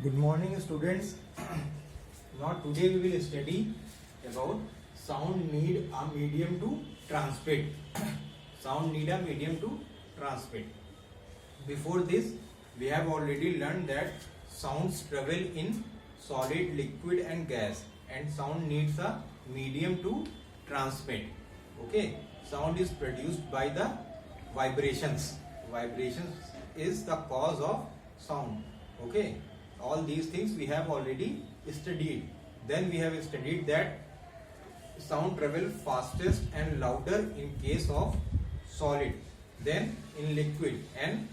Good morning, students. Now today we will study about sound need a medium to transmit. Sound need a medium to transmit. Before this, we have already learned that sounds travel in solid, liquid and gas, and sound needs a medium to transmit. Okay, sound is produced by the vibrations. Vibrations is the cause of sound. Okay, all these things we have already studied. Then we have studied that sound travel fastest and louder in case of solid, then in liquid, and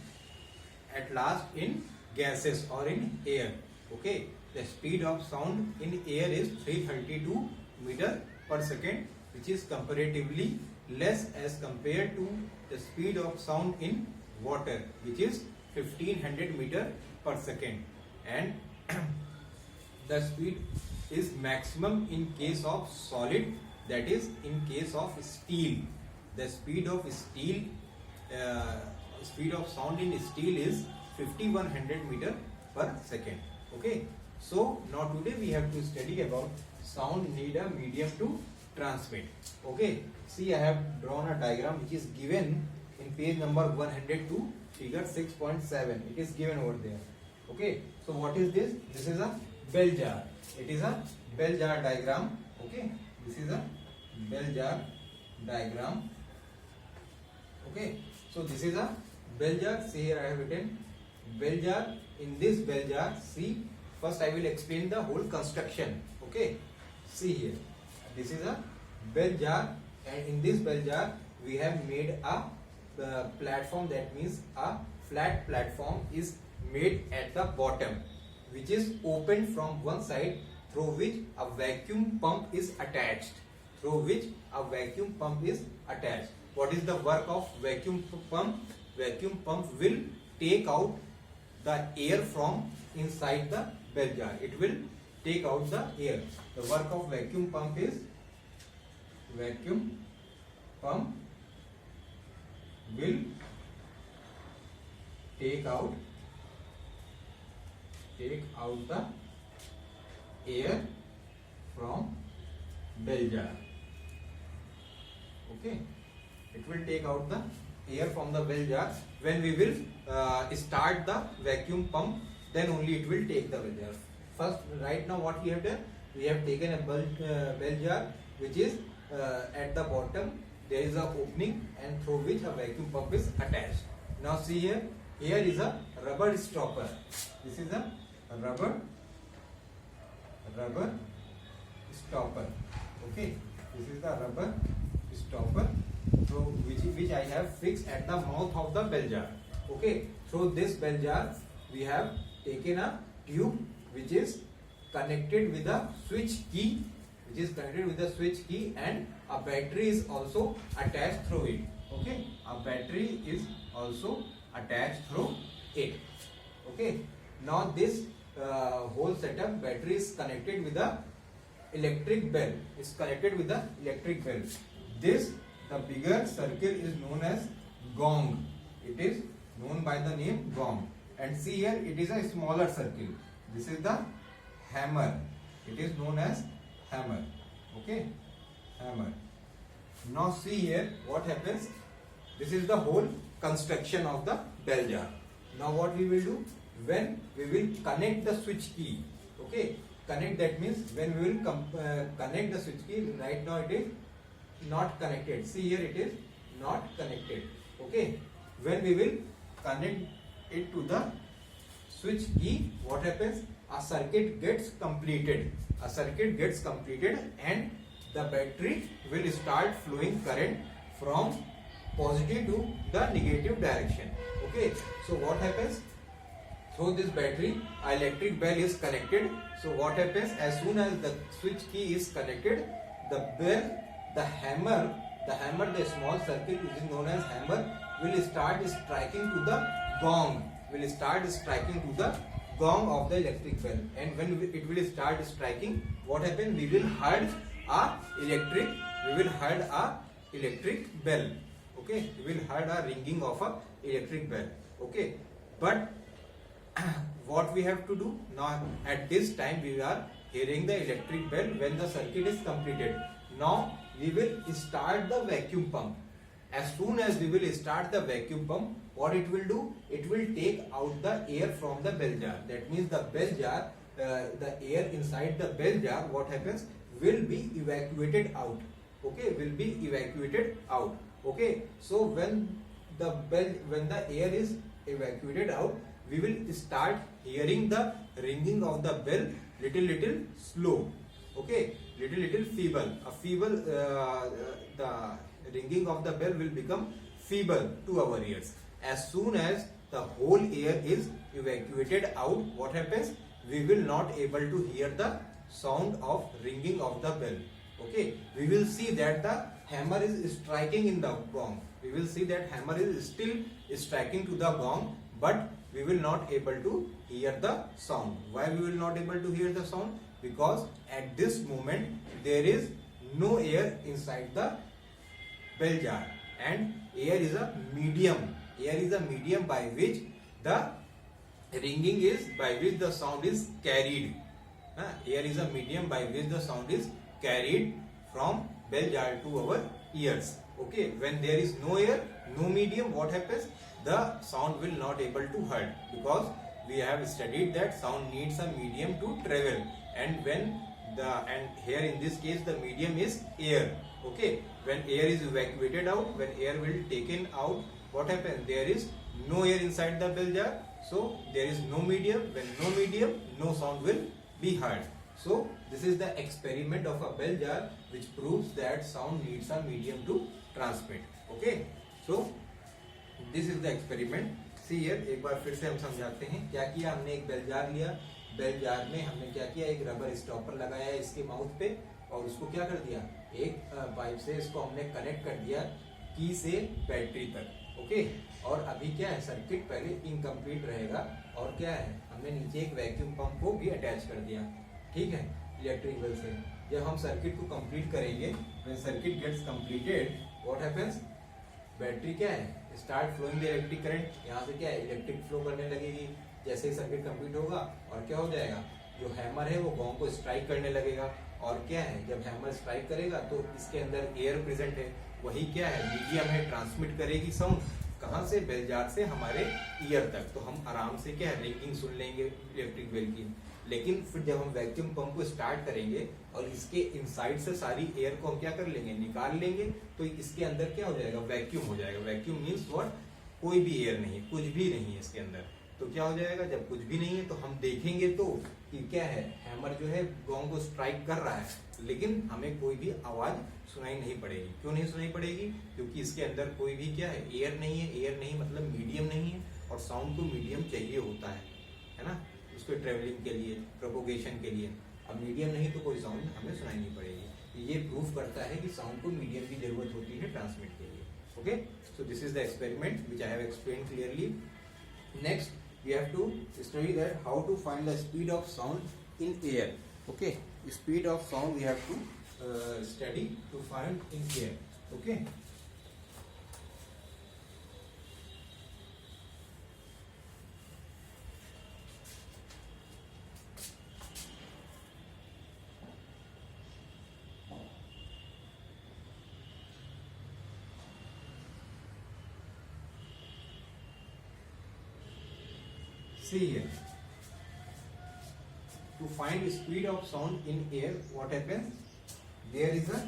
at last in gases or in air. Okay, the speed of sound in air is 332 meter per second, which is comparatively less as compared to the speed of sound in water, which is 1500 meter per second, and the speed is maximum in case of solid, that is in case of steel. The speed of steel, speed of sound in steel is 5100 meter per second. Okay, so now today we have to study about sound need a medium to transmit. Okay, see, I have drawn a diagram which is given in page number 102, figure 6.7. It is given over there. Okay, so what is this? This is a bell jar. It is a bell jar diagram. Okay, this is a bell jar diagram. Okay, so this is a bell jar. See, here I have written bell jar. In this bell jar, see, first I will explain the whole construction. Okay, see here, this is a bell jar, and in this bell jar we have made a platform. That means a flat platform is made at the bottom, which is opened from one side, through which a vacuum pump is attached. Through which a vacuum pump is attached. What is the work of vacuum pump? Vacuum pump will take out the air from inside the bell jar. It will take out the air. The work of vacuum pump is, vacuum pump will take out the air from bell jar. Okay, it will take out the air from the bell jar. When we will start the vacuum pump, then only it will take the bell jar. First, right now what we have done, we have taken a bell jar which is at the bottom. There is a opening, and through which a vacuum pump is attached. Now see here, here is a rubber stopper. This is a rubber stopper. Okay, this is the rubber stopper, so which I have fixed at the mouth of the bell jar. Okay, through this bell jar we have taken a tube which is connected with a switch key, and a battery is also attached through it. Okay, a battery is also attached through it. Okay, now this whole setup, battery is connected with the electric bell. It's connected with the electric bell. This, the bigger circle, is known as gong. It is known by the name gong. And see here, it is a smaller circle. This is the hammer. It is known as hammer. Okay, hammer. Now see here what happens. This is the whole construction of the bell jar. Now what we will do, when we will connect the switch key. Okay, connect, that means when we will connect the switch key. Right now it is not connected. See here, it is not connected. Okay, when we will connect it to the switch key, what happens? A circuit gets completed. And the battery will start flowing current from positive to the negative direction. Okay, so what happens? Through this battery, an electric bell is connected. So what happens? As soon as the switch key is connected, the bell, the hammer, the small circle which is known as hammer, will start striking to the gong. Of the electric bell. And when it will start striking, what happens? We will heard a electric bell. Okay, we will heard a ringing of a electric bell. Okay, but what we have to do now? At this time we are hearing the electric bell when the circuit is completed. Now we will start the vacuum pump. As soon as we will start the vacuum pump, what it will do? It will take out the air from the bell jar. That means the bell jar, the air inside the bell jar, what happens? Will be evacuated out. Okay, will be evacuated out. Okay, so when the air is evacuated out, we will start hearing the ringing of the bell little slow. Okay, little feeble. The ringing of the bell will become feeble to our ears. As soon as the whole air is evacuated out, what happens? We will not able to hear the sound of ringing of the bell. Okay, we will see that the hammer is striking in the gong. We will see that hammer is still striking to the gong, but we will not able to hear the sound. Why we will not able to hear the sound? Because at this moment there is no air inside the bell jar, and air is a medium. Air is a medium by which the ringing is, by which the sound is carried. Air is a medium by which the sound is carried from bell jar to our ears. Okay, when there is no air, no medium, what happens? The sound will not able to heard, because we have studied that sound needs a medium to travel, and here in this case the medium is air. Okay, when air is evacuated out, when air will taken out, what happens? There is no air inside the bell jar, so there is no medium. When no medium, no sound will be heard. So this is the experiment of a bell jar which proves that sound needs a medium to transmit. Okay, so this is the experiment. See here, एक बार फिर से हम समझाते हैं क्या किया हमने। एक बेल जार लिया, बेल जार में हमने क्या किया, एक रबर स्टॉपर लगाया है इसके माउथ पे, और उसको क्या कर दिया, एक पाइप से इसको हमने कनेक्ट कर दिया की से बैटरी तक। ओके, और अभी क्या है, सर्किट पहले इनकम्प्लीट रहेगा, और क्या है, हमने नीचे एक वैक्यूम पंप को भी अटैच कर दिया। ठीक है, इलेक्ट्रिक बेल से जब हम सर्किट को कंप्लीट करेंगे, when circuit gets completed, what happens, battery क्या है, start flowing the electric current, यहाँ से क्या है, इलेक्ट्रिक फ्लो करने लगेगी। जैसे ही सर्किट कंप्लीट होगा, और क्या हो जाएगा, जो हैमर है वो गॉन्ग को स्ट्राइक करने लगेगा, और क्या है, जब हैमर स्ट्राइक करेगा तो इसके अंदर एयर प्रेजेंट है, वही क्या है, मीडियम है, ट्रांसमिट करेगी साउंड। कहाँ से, बेल जार से हमारे ईयर तक, तो हम आराम से क्या है, रिंगिंग सुन लेंगे इलेक्ट्रिक बेल की। लेकिन फिर जब हम वैक्यूम पंप को स्टार्ट करेंगे और इसके इनसाइड से सारी एयर को हम क्या कर लेंगे, निकाल लेंगे, तो इसके अंदर क्या हो जाएगा, वैक्यूम हो जाएगा। वैक्यूम मीन्स व्हाट, कोई भी एयर नहीं है, कुछ भी नहीं है इसके अंदर। तो क्या हो जाएगा, जब कुछ भी नहीं है तो हम देखेंगे तो कि क्या है, हैमर जो है गॉन्ग को स्ट्राइक कर रहा है, लेकिन हमें कोई भी आवाज सुनाई नहीं पड़ेगी। क्यों नहीं सुनाई पड़ेगी, क्योंकि इसके अंदर कोई भी क्या है, एयर नहीं है। एयर नहीं मतलब मीडियम नहीं है, और साउंड को मीडियम चाहिए होता है ना, उसके ट्रेवलिंग के लिए, प्रोपोगेशन के लिए। अब मीडियम नहीं तो कोई साउंड हमें सुनाई नहीं पड़ेगी। ये प्रूफ करता है कि साउंड को मीडियम की जरूरत होती है ट्रांसमिट के लिए। Okay, so this is the experiment which I have explained clearly. Next we have to study that how to find the speed of sound in air. Okay, speed of sound we have to study to find in air. Okay, see here, to find speed of sound in air, what happens, there is a,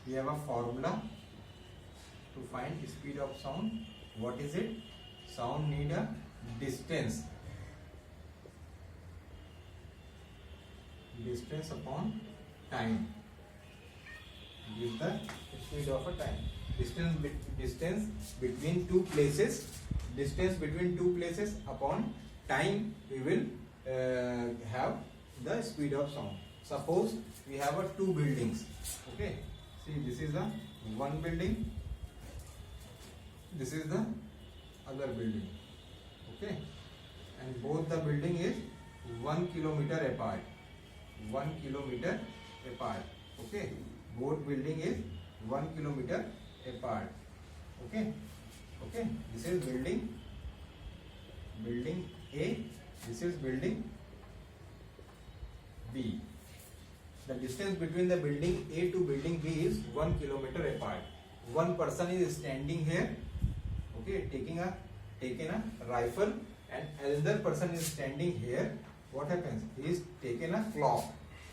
we have a formula to find speed of sound. What is it? Sound need a distance upon time is the speed of a time. Distance between two places, distance between two places upon time, we will have the speed of sound. Suppose we have a two buildings. Okay, see, this is the one building, this is the other building. Okay, and both the building is 1 kilometer apart, 1 kilometer apart. Okay, both building is 1 kilometer apart. Okay, okay, this is building building A, this is building B. The distance between the building A to building B is 1 kilometer apart. One person is standing here, okay, taking a rifle, and another person is standing here. What happens? He is taking a clock.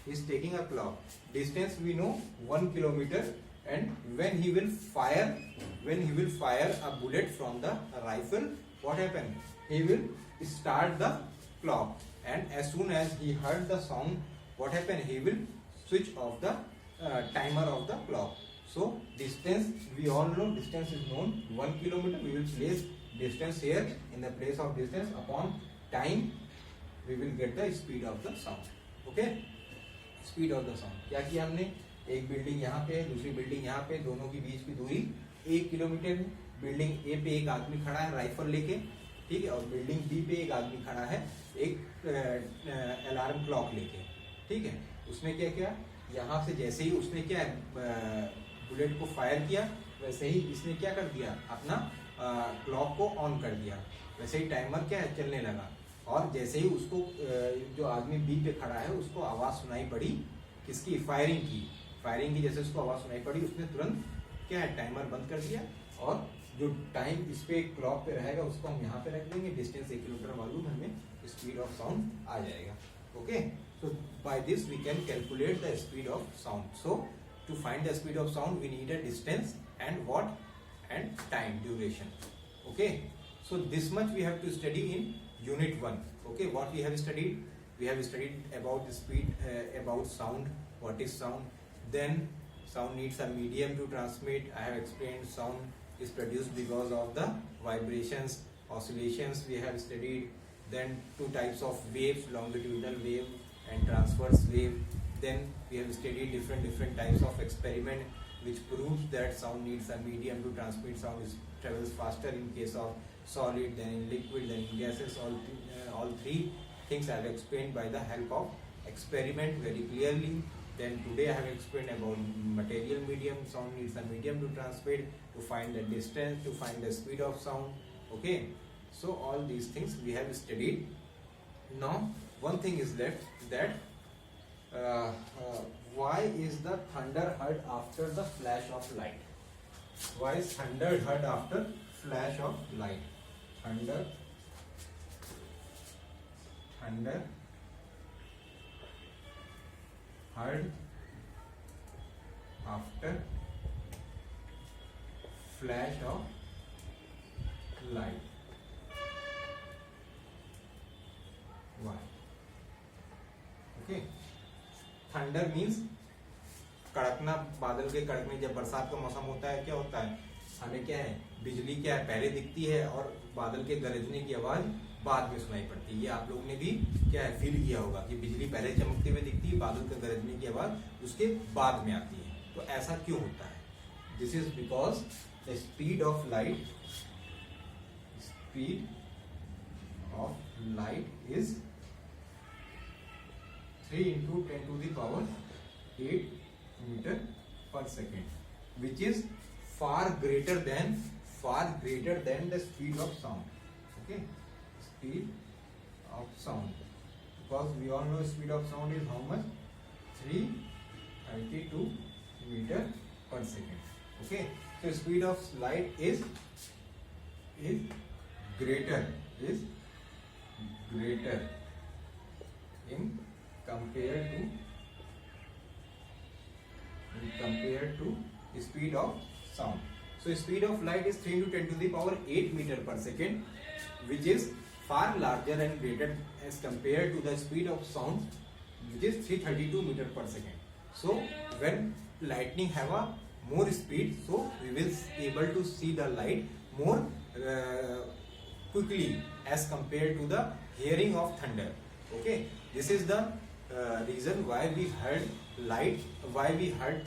He is taking a clock. Distance we know 1 kilometer, and when he will fire a bullet from the rifle, what happens? He will start the clock, and as soon as he heard the sound, what happens? He will switch off the timer of the clock. So distance, we all know distance is known 1 kilometer. We will place distance here in the place of distance upon time. We will get the speed of the sound. Okay, speed of the sound. क्या किया हमने? एक building यहाँ पे, दूसरी building यहाँ पे, दोनों के बीच की दूरी 1 किलोमीटर है. बिल्डिंग ए पे एक आदमी खड़ा है राइफल लेके, ठीक है, और बिल्डिंग बी पे एक आदमी खड़ा है एक अलार्म क्लॉक लेके, ठीक है. उसने क्या किया? यहाँ से जैसे ही उसने क्या बुलेट को फायर किया, वैसे ही इसने क्या कर दिया? अपना क्लॉक को ऑन कर दिया. वैसे ही टाइमर क्या है? चलने लगा. और जैसे ही उसको जो आदमी बी पे खड़ा है उसको आवाज सुनाई पड़ी, किसकी? फायरिंग की. जैसे उसको आवाज सुनाई पड़ी, उसने तुरंत क्या है? टाइमर बंद कर दिया. और जो टाइम इस पे क्लॉक पे रहेगा उसको हम यहाँ पे रख देंगे. डिस्टेंस 1 किलोमीटर मालूम, हमें स्पीड ऑफ साउंड आ जाएगा. Okay, so by this we can calculate the speed of sound. So to find the speed of sound we need a distance and what, and time duration. Okay, so this much we have to study in unit 1. Okay, what we have studied? We have studied about the speed, about sound, what is sound. Then sound needs a medium to transmit. I have explained sound is produced because of the vibrations, oscillations we have studied. Then two types of waves, longitudinal wave and transverse wave. Then we have studied different types of experiment which proves that sound needs a medium to transmit. Sound travels faster in case of solid, then in liquid, then in gases. All three things I have explained by the help of experiment very clearly. Then today I have explained about material medium. Sound needs a medium to transmit, to find the distance, to find the speed of sound. Okay, so all these things we have studied. Now one thing is left, that why is the thunder heard after the flash of light? Why is thunder heard after flash of light? Thunder heard after flash of light. Why? Okay, thunder means कड़कना, बादल के कड़कने. जब बरसात का मौसम होता है क्या होता है? हमें क्या है? बिजली क्या है? पहले दिखती है और बादल के गरजने की आवाज बाद में सुनाई पड़ती है. ये आप लोगों ने भी क्या है? फील किया होगा कि बिजली पहले चमकते हुए दिखती है, बादल के गरजने की आवाज उसके बाद में आती है. तो ऐसा क्यों होता है? This is because the speed of light is 3 into 10 to the power 8 meter per second, which is far greater than the speed of sound. Okay, speed of sound, because we all know speed of sound is how much? 332 meter per second. Okay, so speed of light is greater in compared to speed of sound. So speed of light is 3 into 10 to the power 8 meter per second, which is far larger and greater as compared to the speed of sound, which is 332 meter per second. So when lightning have a more speed, so we will able to see the light more quickly as compared to the hearing of thunder. Okay, this is the reason why we heard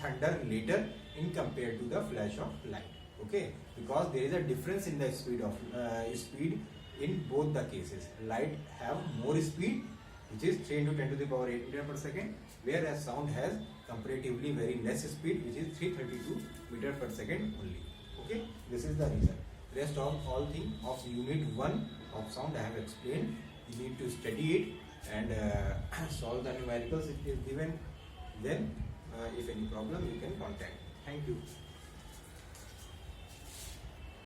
thunder later in compared to the flash of light. Okay, because there is a difference in the speed in both the cases. Light have more speed, which is 3 into 10 to the power 8 meter per second, whereas sound has comparatively very less speed, which is 332 meter per second only. Okay, this is the reason. Rest of all things of unit 1 of sound I have explained. You need to study it and solve the numericals if it is given. Then if any problem you can contact. Thank you.